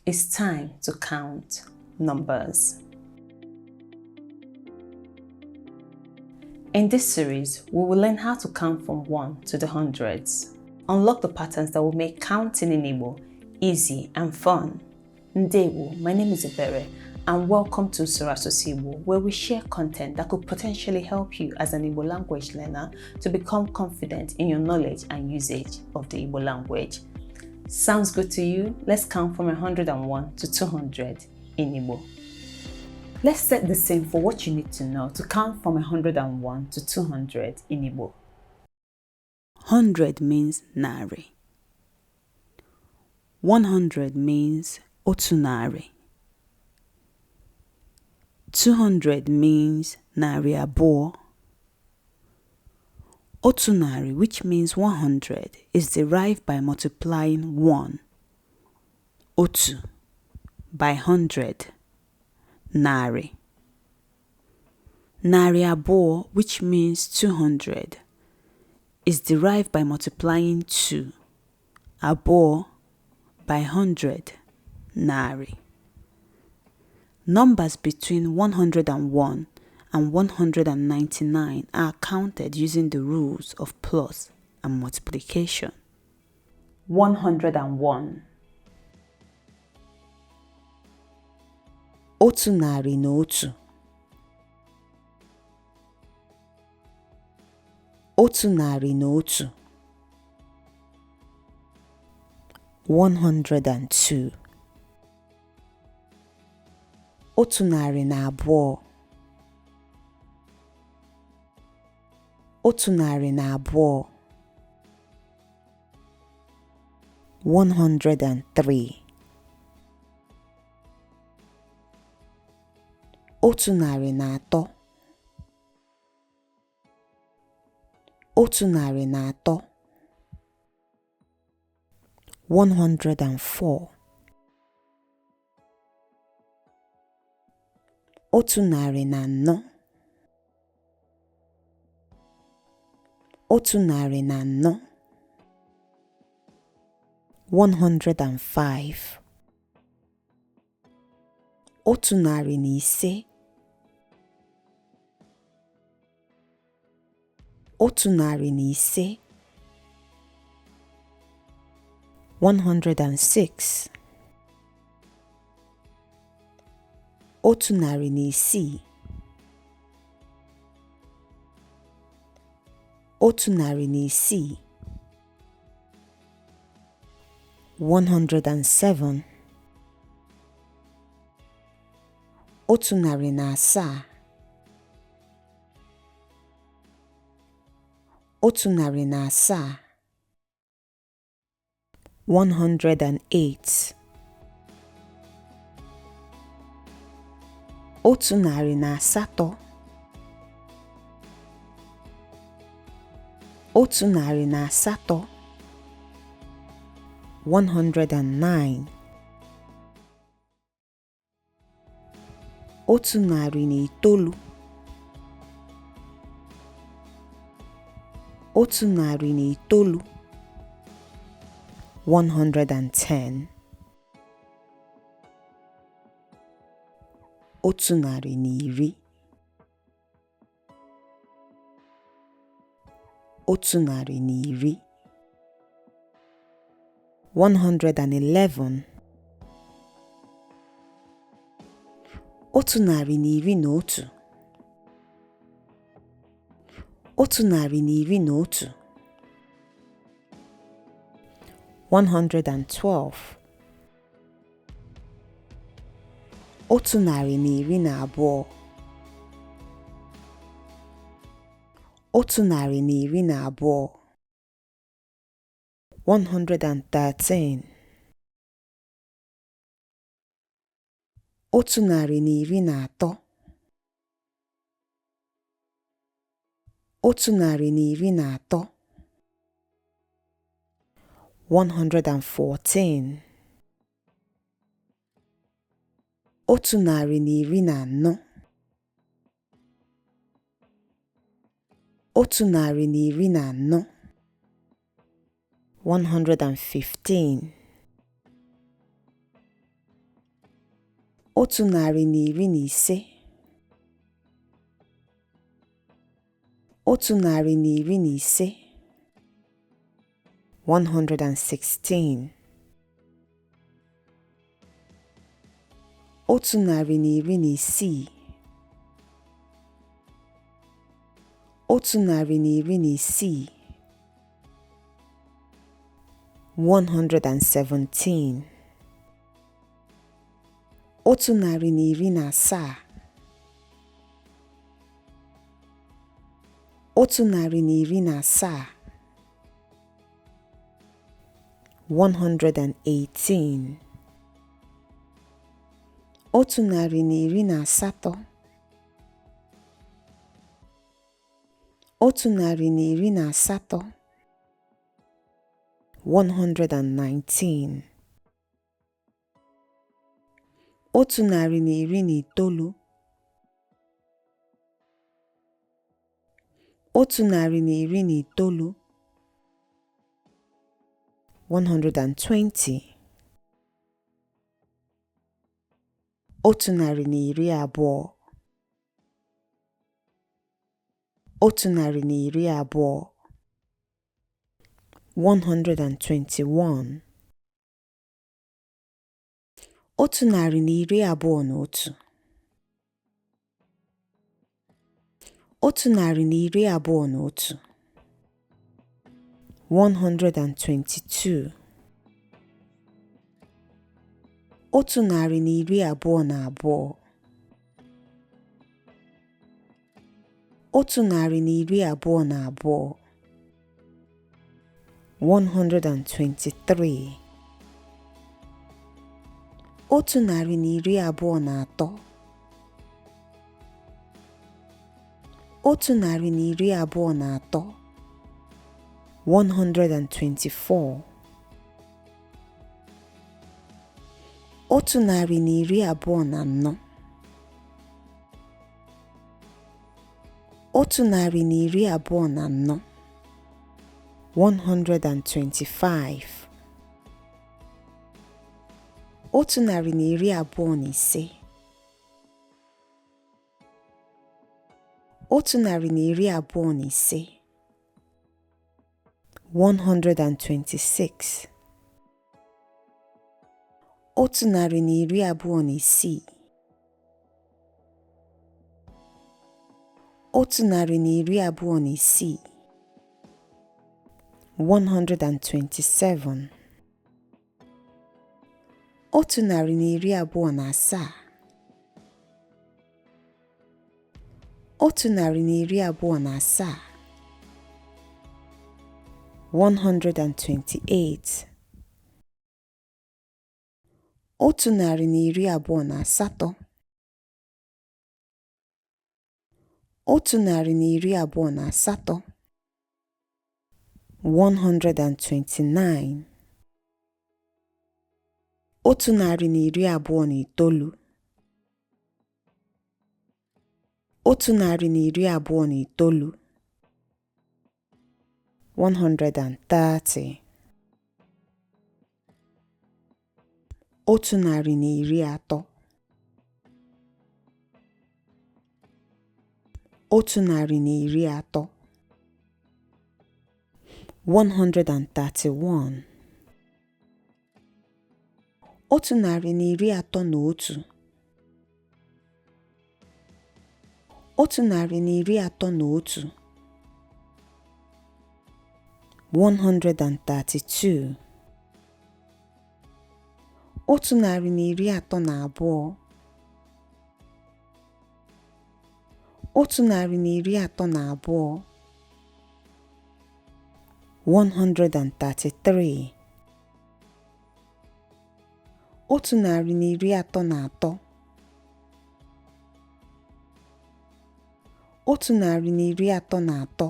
It's time to count numbers. In this series, we will learn how to count from 1 to the hundreds. Unlock the patterns that will make counting in Igbo easy and fun. Ndewo, my name is Ibere, and welcome to Usoro Igbo, where we share content that could potentially help you as an Igbo language learner to become confident in your knowledge and usage of the Igbo language. Sounds good to you? Let's count from 101 to 200 in Igbo. Let's set the scene for what you need to know to count from 101 to 200 in Igbo. 100 means nari. 100 means otu nari. 200 means nari abụọ. Otu nari, which means 100, is derived by multiplying 1, otu, by 100, nari. Nari abụọ, which means 200, is derived by multiplying 2, abụọ, by 100, nari. Numbers between 101 and 199 are counted using the rules of plus and multiplication. 101. Otu nari na otu. Otu nari na otu. 102. Otu nari na abụọ. Otu nari na abụọ. 103. Otu nari na atọ. Otu nari na atọ. 104. Otu nari na anọ. Otu nari na anọ. 105. Otu nari na ise. Otu nari na ise. 106. Otu nari na isii. Otu nari na isii. 107. Otu nari na asaa. Otu nari na asaa. 108. Otu nari na asatọ. Otu nari na asatọ. 109. Otu nari na itoolu. Otu nari na itoolu. 110. Otu nari na iri. Otu nari na iri. 111. Otu nari na iri na otu. Otu nari na iri na otu. 112. Otu nari na iri na abụọ. Otu nari na iri na abụọ. 113. Otu nari na iri na atọ. Otu nari na iri na atọ. 114. Otu nari na iri na anọ. Otu nari na iri na anọ. 115. otu narị na iri na ise, otu narị na iri na ise, 116. Otu narị na iri na isii, otu narị na iri na isii, 117. Otu narị na iri na asaa, otu narị na iri na asaa, 118. Otu narị na iri na asatọ, otu narị na iri na asatọ, 119. Otu narị na iri na itoolu, otu narị na iri na itoolu, 120. Otu narị na iri abụọ, otu narị na iri abụọ, 121. Otu narị na iri abụọ na otu, otu narị na iri abụọ na otu, 122. Otu narị na iri abụọ na abụọ, otu narị na iri abụọ na abụọ, 123. Otu narị na iri abụọ na atọ, otu narị na iri abụọ na atọ, 124. Otu narị na iri abụọ na anọ, otu narị na iri abụọ na anọ, 125. Otu narị na iri abụọ na ise, otu narị na iri abụọ na ise, 126. Otu narị na iri abụọ na isii, otu narị na iri abụọ na isii, 127. Otu narị na iri abụọ na asaa, otu narị na iri abụọ na asaa, 128. Otu narị na iri abụọ na asatọ, otu narị na iri abụọ na asatọ, 129. Otu narị na iri abụọ na itoolu, otu narị na iri abụọ na itoolu, 130. Otu narị na iri atọ, otu narị na iri atọ, 131. Otu narị na iri atọ na otu, otu narị na iri atọ na otu, 132. Otu narị na iri atọ na abụọ, otu narị na iri atọ na abụọ, 133. Otu narị na iri atọ na atọ, otu narị na iri atọ na atọ,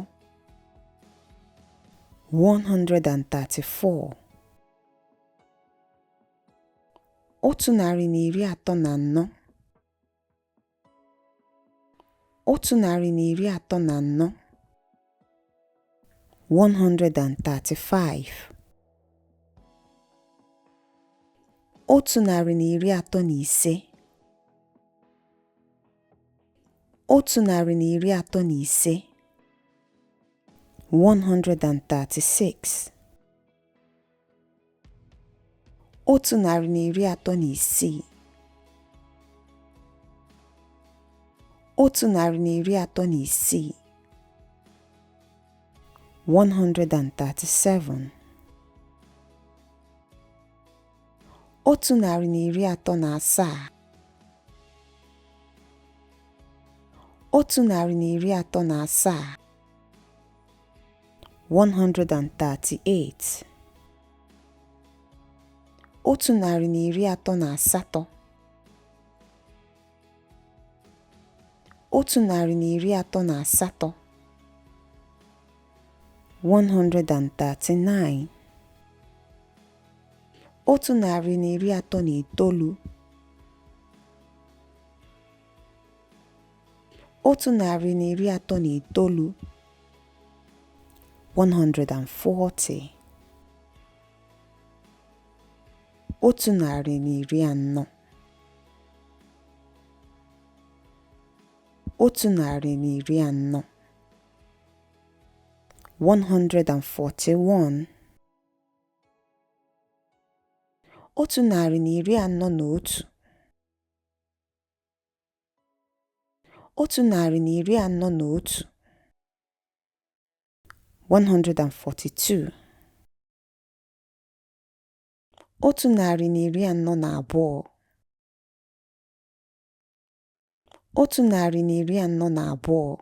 134. Otu narị na iri atọ na anọ, otu narị na iri atọ na anọ, 135. Otu narị na iri atọ na ise, otu narị na iri atọ na ise 136 otu narị na iri atọ na isii otu narị na iri atọ na isii 137 otu narị na iri atọ na asaa otu narị na iri atọ na asaa 138 otu narị na iri atọ na asatọ otu narị na iri atọ na asatọ 139 otu narị na iri atọ na itoolu otu narị na iri atọ na itoolu 140 otu narị na iri anọ otu narị na iri anọ 141 otu narị na iri anọ na otu otu narị na iri anọ na otu 142 otu narị na iri anọ na abụọ otu narị na iri anọ na abụọ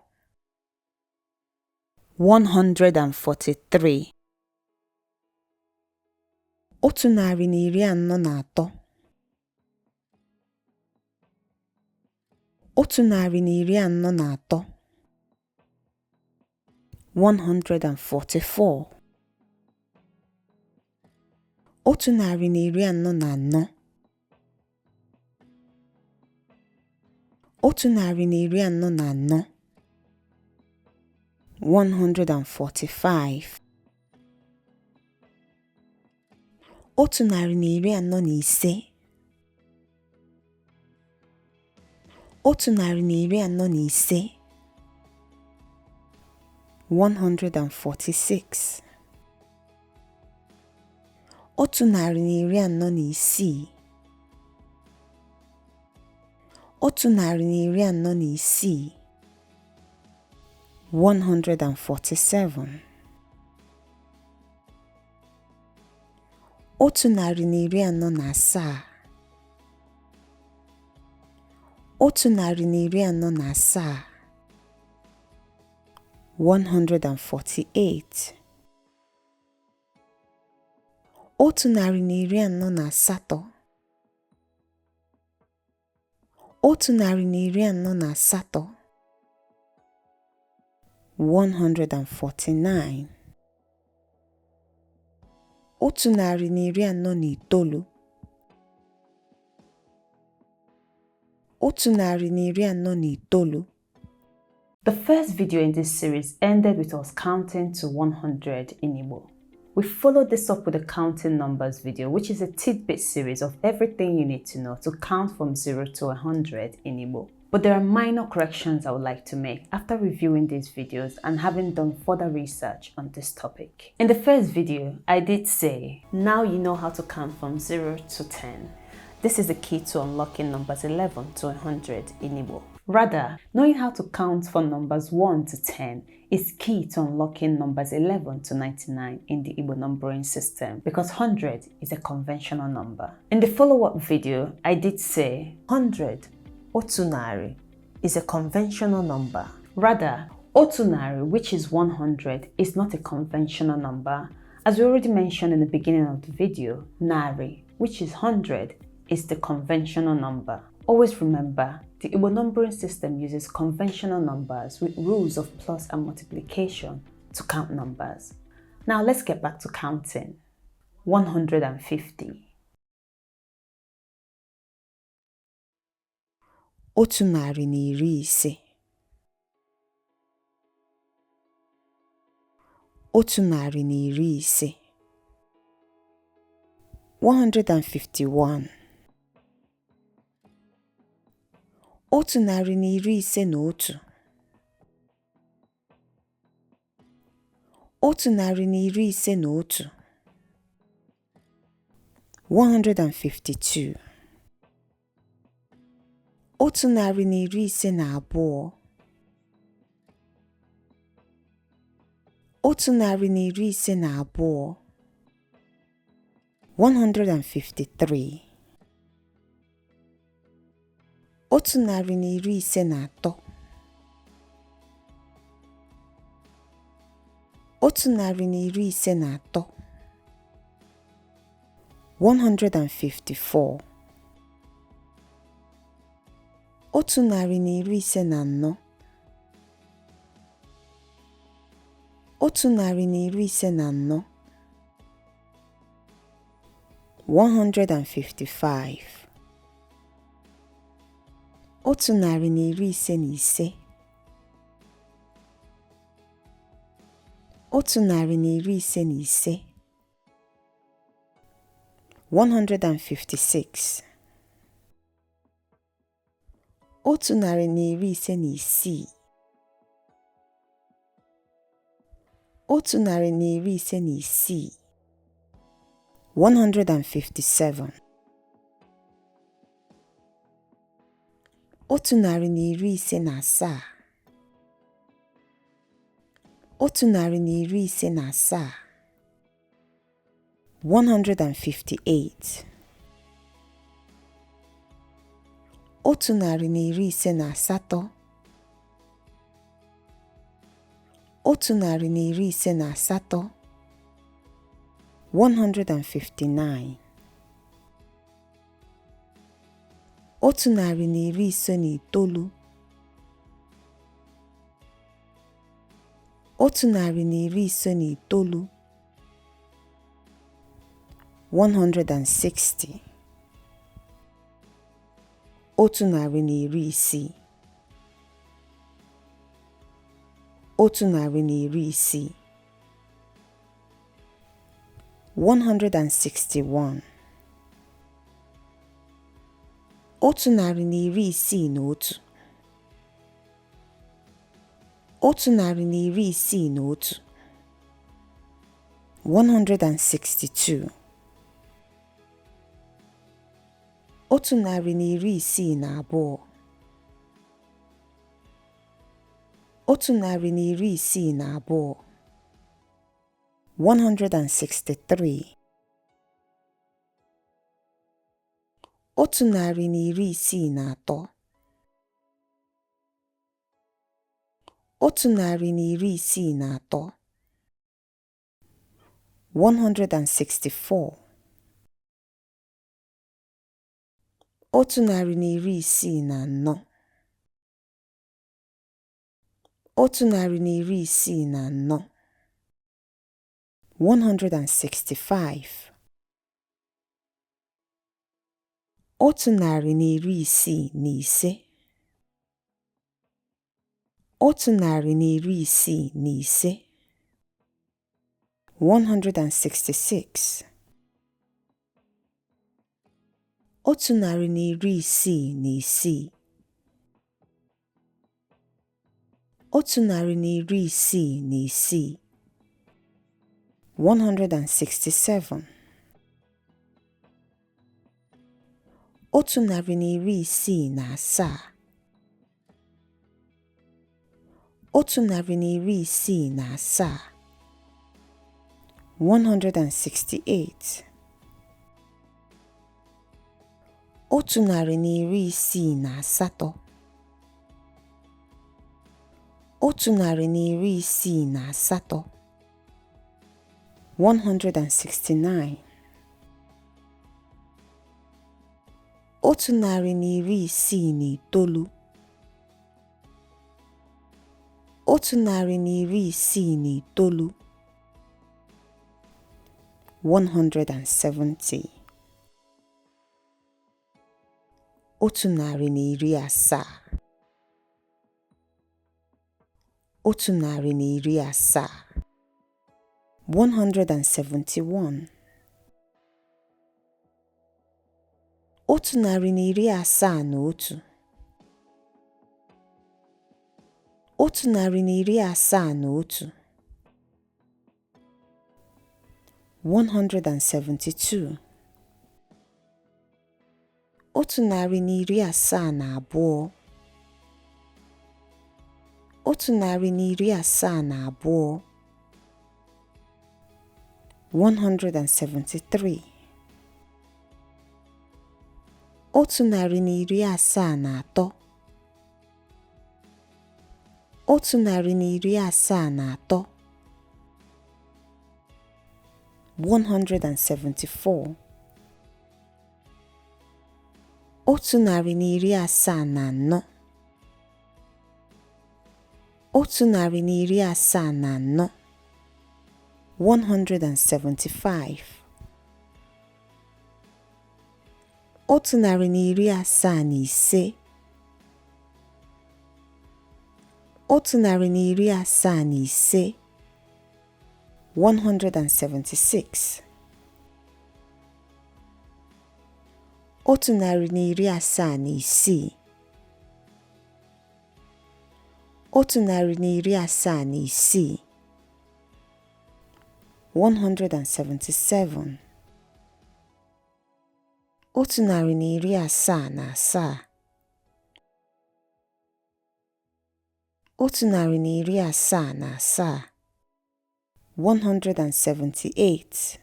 143 otu narị na iri anọ na atọ otu narị na iri anọ na atọ 144 otu narị na iri anọ na anọ otu narị na iri anọ na anọ 145 otu narị na iri anọ na ise otu narị na iri anọ na ise 146 otu narị na iri anọ na isii otu narị na iri anọ na isii 147 otu narị na iri anọ na asaa otu narị na iri anọ na asaa 148 otu narị na iri anọ na asatọ otu narị na iri anọ na asatọ 149 otu narị na iri anọ na itoolu otu narị na iri anọ na itoolu. The first video in this series ended with us counting to 100 in Igbo. We followed this up with a counting numbers video, which is a tidbit series of everything you need to know to count from 0 to 100 in Igbo. But there are minor corrections I would like to make after reviewing these videos and having done further research on this topic. In the first video, I did say, now you know how to count from 0 to 10. This is the key to unlocking numbers 11 to 100 in Igbo. Rather, knowing how to count from numbers 1 to 10 is key to unlocking numbers 11 to 99 in the Igbo numbering system, because 100 is a conventional number. In the follow-up video, I did say 100 otunari is a conventional number. Rather, otunari, which is 100, is not a conventional number. As we already mentioned in the beginning of the video, nari, which is 100, is the conventional number. Always remember, the Igbo numbering system uses conventional numbers with rules of plus and multiplication to count numbers. Now let's get back to counting. 150. Otu narị na iri ise. Otu narị na iri ise. 151. otu narị na iri ise na otu, otu narị na iri ise na otu, 152, otu narị na iri ise na abụọ, otu narị na iri ise na abụọ, 153, otu narị na iri ise na atọ, otu narị na iri ise na atọ, 154, otu narị na iri ise na anọ, otu narị na iri ise na anọ, 155, otu narị na iri ise na ise, otu narị na iri ise na ise, 156, otu narị na iri ise na isii, otu narị na iri ise na isii, 157, otu narị na iri ise na asaa, otu narị na iri ise na asaa, 158, otu narị na iri ise na asatọ, otu narị na iri ise na asatọ, 159, otu narị na iri ise na itoolu, otu narị na iri ise na itoolu, 160, otu narị na iri isii, otu narị na iri isii, 161, otu narị na iri isii na otu, otu narị na iri isii na otu, 162, otu narị na iri isii na abụọ, otu narị na iri isii na abụọ, 163, otu narị na iri isii na atọ, otu narị na iri isii na atọ, 164, otu narị na iri isii na anọ, otu narị na iri isii na anọ, 165, otu narị na iri isii na ise, otu narị na iri isii na ise, 166, otu narị na iri isii na isii, otu narị na iri isii na isii, 167, otu narị na iri isii na asaa, otu narị na iri isii na asaa, 168, otu narị na iri isii na asatọ, otu narị na iri isii na asatọ, 169, otu narị na iri isii na itoolu, otu narị na iri isii na itoolu, 170, otu narị na iri asaa, otu narị na iri asaa, 171, otu narị na iri asaa na otu, otu narị na iri asaa na otu. 172. Otu narị na iri asaa na abụọ. Otu narị na iri asaa na abụọ. 173. Otu narị na iri asaa na atọ. Otu narị na iri asaa na atọ. 174. Otu narị na iri asaa na anọ. Otu narị na iri asaa na anọ. 175. Otu narị na iri asaa na ise. Otu narị na iri asaa na ise. 176. Otu narị na iri asaa na isii. Otu narị na iri asaa na isii. 177. Otu narị na iri asaa na asaa. Otu narị na iri asaa na asaa. 178.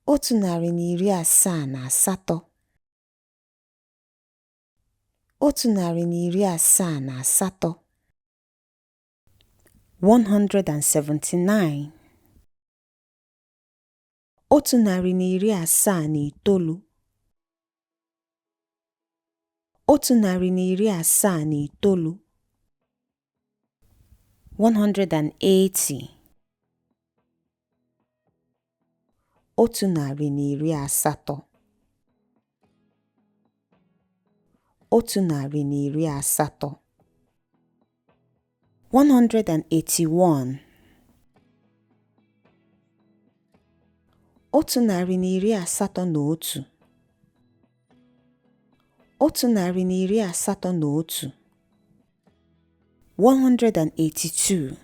Otu narị na iri asaa na asatọ. Otu narị na iri asaa na asatọ. 179. Otu narị na iri asaa na itoolu. Otu narị na iri asaa na itoolu. 180. Otu narị na iri asatọ. Otu narị na iri asatọ. 181. Otu narị na iri asatọ na otu. Otu narị na iri asatọ na otu. 182.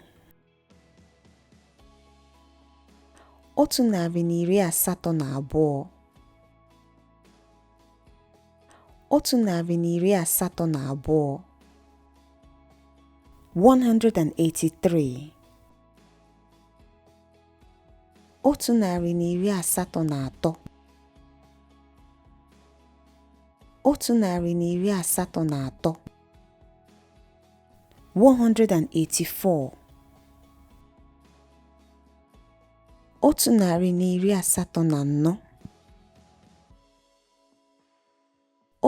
Otu narị na iri asatọ na abụọ. Otu narị na iri asatọ na abụọ. 183. Otu narị na iri asatọ na atọ. Otu narị na iri asatọ na atọ. 184. Otu narị na iri asatọ na anọ.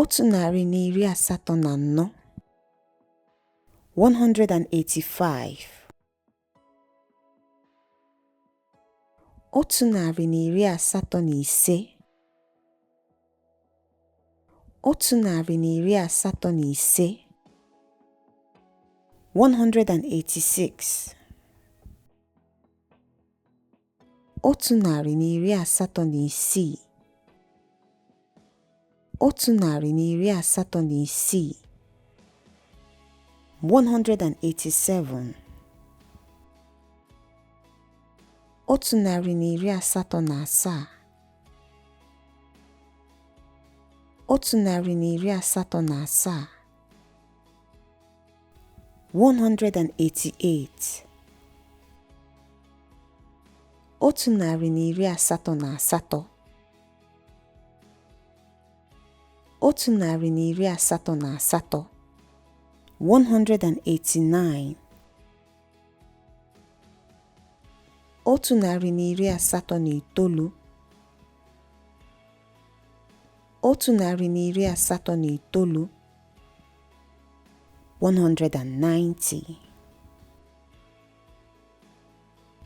Otu narị na iri asatọ na anọ. 185. Otu narị na iri asatọ na ise. Otu narị na iri asatọ na ise. 186. Otu narị na iri asatọ na isii. Otu narị na iri asatọ na isii. 187. Otu narị na iri asatọ na asaa. Otu narị na iri asatọ na asaa. 188. Otu narị na iri asatọ na asatọ. Otu narị na iri asatọ na asatọ. 189. Otu narị na iri asatọ na itoolu. Otu narị na iri asatọ na itoolu. 190.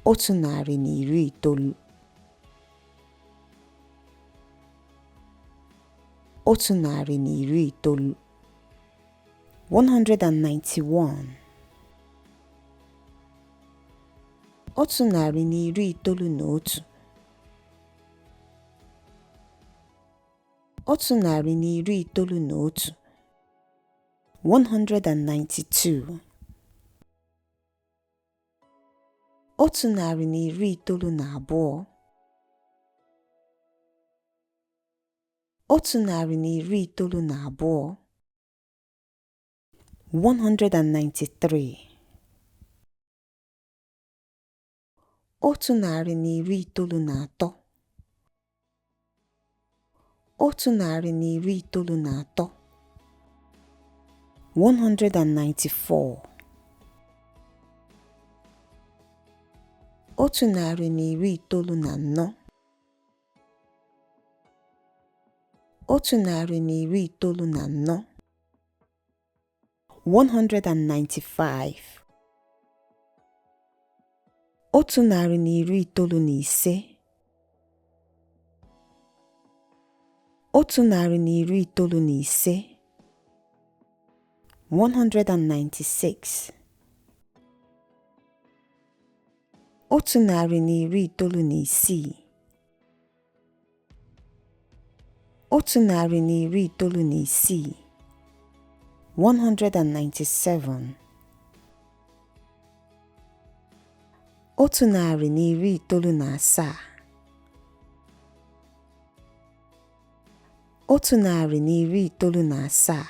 Otu narị na iri itoolu. Otu narị na iri itoolu. 191. Otu narị na iri itoolu na otu. Otu narị na iri itoolu na otu. 192. Otu narị na iri itoolu na abụọ. Otu narị na iri itoolu na abụọ. 193. Otu narị na iri itoolu na atọ. Otu narị na iri itoolu na atọ. 194. Otu narị na iri itoolu na anọ. Otu narị na iri itoolu na anọ. 195. Otu narị na iri itoolu na ise. Otu narị na iri itoolu na ise. 196. Otu narị na iri itoolu na isii. Otu narị na iri itoolu na isii. 197. Otu narị na iri itoolu na asaa. Otu narị na iri itoolu na asaa.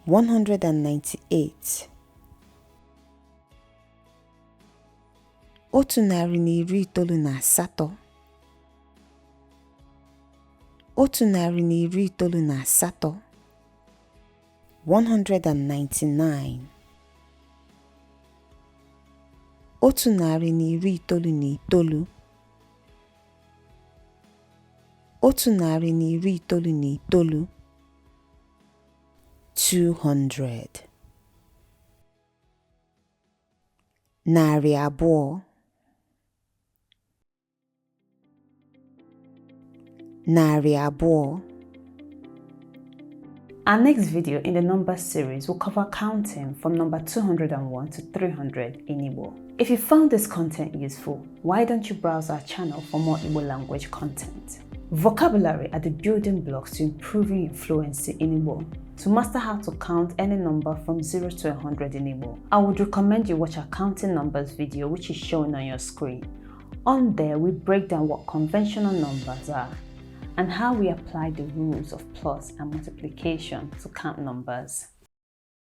198. Otu narị na iri itoolu na asatọ. Otu narị na iri itoolu na asatọ. 199. Otu narị na iri itoolu na itoolu. Otu narị na iri itoolu na itoolu. 200. Narị abụọ. Narị abụọ. Our next video in the number series will cover counting from number 201 to 300 in Igbo. If you found this content useful, why don't you browse our channel for more Igbo language content? Vocabulary are the building blocks to improving your fluency in Igbo. To master how to count any number from 0 to 100 in Igbo, I would recommend you watch our counting numbers video, which is shown on your screen. On there, we break down what conventional numbers are and how we apply the rules of plus and multiplication to count numbers.